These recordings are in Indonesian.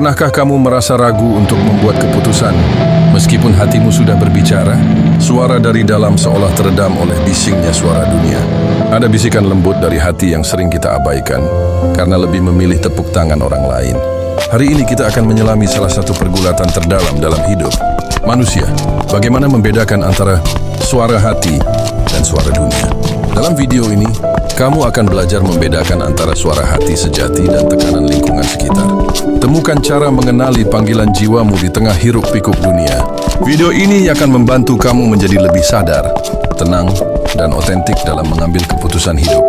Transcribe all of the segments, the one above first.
Pernahkah kamu merasa ragu untuk membuat keputusan? Meskipun hatimu sudah berbicara, suara dari dalam seolah teredam oleh bisingnya suara dunia. Ada bisikan lembut dari hati yang sering kita abaikan karena lebih memilih tepuk tangan orang lain. Hari ini kita akan menyelami salah satu pergulatan terdalam dalam hidup manusia. Bagaimana membedakan antara suara hati dan suara dunia. Dalam video ini, kamu akan belajar membedakan antara suara hati sejati dan tekanan lingkungan sekitar. Temukan cara mengenali panggilan jiwamu di tengah hiruk-pikuk dunia. Video ini akan membantu kamu menjadi lebih sadar, tenang, dan otentik dalam mengambil keputusan hidup.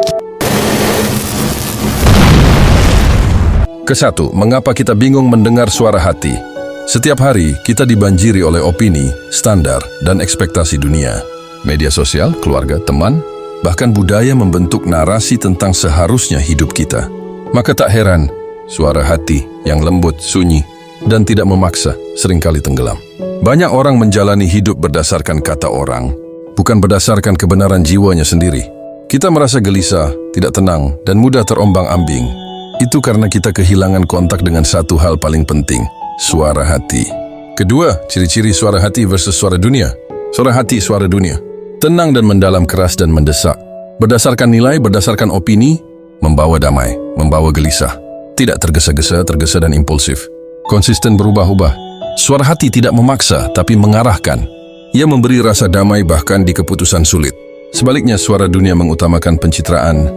Kesatu, mengapa kita bingung mendengar suara hati? Setiap hari, kita dibanjiri oleh opini, standar, dan ekspektasi dunia. Media sosial, keluarga, teman, bahkan budaya membentuk narasi tentang seharusnya hidup kita. Maka tak heran, suara hati yang lembut, sunyi, dan tidak memaksa seringkali tenggelam. Banyak orang menjalani hidup berdasarkan kata orang, bukan berdasarkan kebenaran jiwanya sendiri. Kita merasa gelisah, tidak tenang, dan mudah terombang-ambing. Itu karena kita kehilangan kontak dengan satu hal paling penting, suara hati. Kedua, ciri-ciri suara hati versus suara dunia. Suara hati, suara dunia. Tenang dan mendalam, keras dan mendesak. Berdasarkan nilai, berdasarkan opini, membawa damai, membawa gelisah. Tidak tergesa-gesa, tergesa dan impulsif. Konsisten berubah-ubah. Suara hati tidak memaksa, tapi mengarahkan. Ia memberi rasa damai bahkan di keputusan sulit. Sebaliknya, suara dunia mengutamakan pencitraan,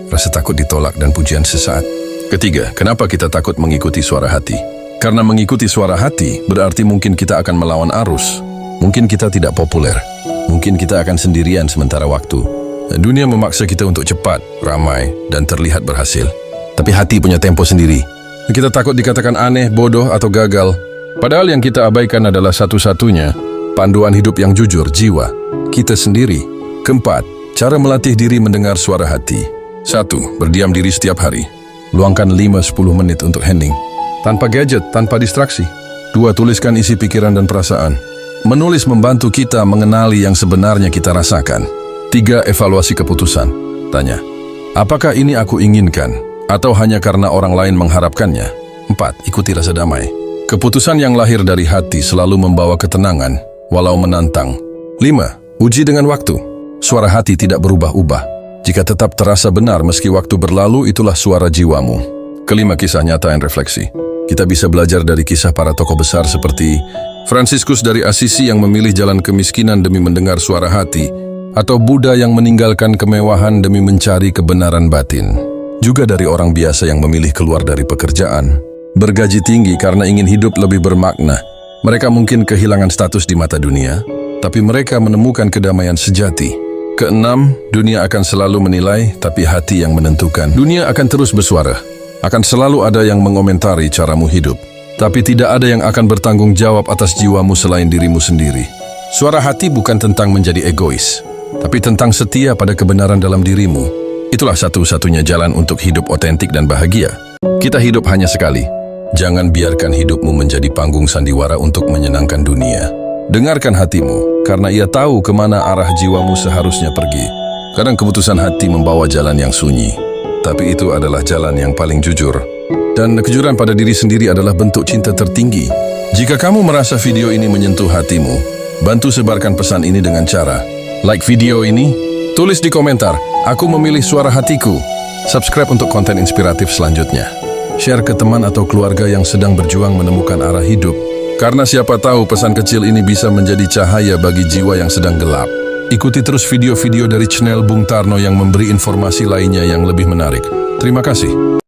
rasa takut ditolak dan pujian sesaat. Ketiga, kenapa kita takut mengikuti suara hati? Karena mengikuti suara hati berarti mungkin kita akan melawan arus. Mungkin kita tidak populer. Mungkin kita akan sendirian sementara waktu. Dunia memaksa kita untuk cepat, ramai, dan terlihat berhasil. Tapi hati punya tempo sendiri. Kita takut dikatakan aneh, bodoh, atau gagal. Padahal yang kita abaikan adalah satu-satunya panduan hidup yang jujur, jiwa. Kita sendiri. Keempat, cara melatih diri mendengar suara hati. 1. Berdiam diri setiap hari. Luangkan 5-10 menit untuk hening. Tanpa gadget, tanpa distraksi. 2. Tuliskan isi pikiran dan perasaan. Menulis membantu kita mengenali yang sebenarnya kita rasakan. 3. Evaluasi keputusan. Tanya, apakah ini aku inginkan? Atau hanya karena orang lain mengharapkannya? 4. Ikuti rasa damai. Keputusan yang lahir dari hati selalu membawa ketenangan, walau menantang. 5. Uji dengan waktu. Suara hati tidak berubah-ubah. Jika tetap terasa benar meski waktu berlalu, itulah suara jiwamu. Kelima, kisah nyata dan refleksi. Kita bisa belajar dari kisah para tokoh besar seperti Fransiskus dari Assisi yang memilih jalan kemiskinan demi mendengar suara hati, atau Buddha yang meninggalkan kemewahan demi mencari kebenaran batin. Juga dari orang biasa yang memilih keluar dari pekerjaan, bergaji tinggi karena ingin hidup lebih bermakna. Mereka mungkin kehilangan status di mata dunia, tapi mereka menemukan kedamaian sejati. Keenam, dunia akan selalu menilai, tapi hati yang menentukan. Dunia akan terus bersuara. Akan selalu ada yang mengomentari caramu hidup. Tapi tidak ada yang akan bertanggung jawab atas jiwamu selain dirimu sendiri. Suara hati bukan tentang menjadi egois, tapi tentang setia pada kebenaran dalam dirimu. Itulah satu-satunya jalan untuk hidup otentik dan bahagia. Kita hidup hanya sekali. Jangan biarkan hidupmu menjadi panggung sandiwara untuk menyenangkan dunia. Dengarkan hatimu, karena ia tahu kemana arah jiwamu seharusnya pergi. Kadang keputusan hati membawa jalan yang sunyi, tapi itu adalah jalan yang paling jujur. Dan kejujuran pada diri sendiri adalah bentuk cinta tertinggi. Jika kamu merasa video ini menyentuh hatimu, bantu sebarkan pesan ini dengan cara like video ini, tulis di komentar, aku memilih suara hatiku. Subscribe untuk konten inspiratif selanjutnya. Share ke teman atau keluarga yang sedang berjuang menemukan arah hidup. Karena siapa tahu pesan kecil ini bisa menjadi cahaya bagi jiwa yang sedang gelap. Ikuti terus video-video dari channel Bung Tarno yang memberi informasi lainnya yang lebih menarik. Terima kasih.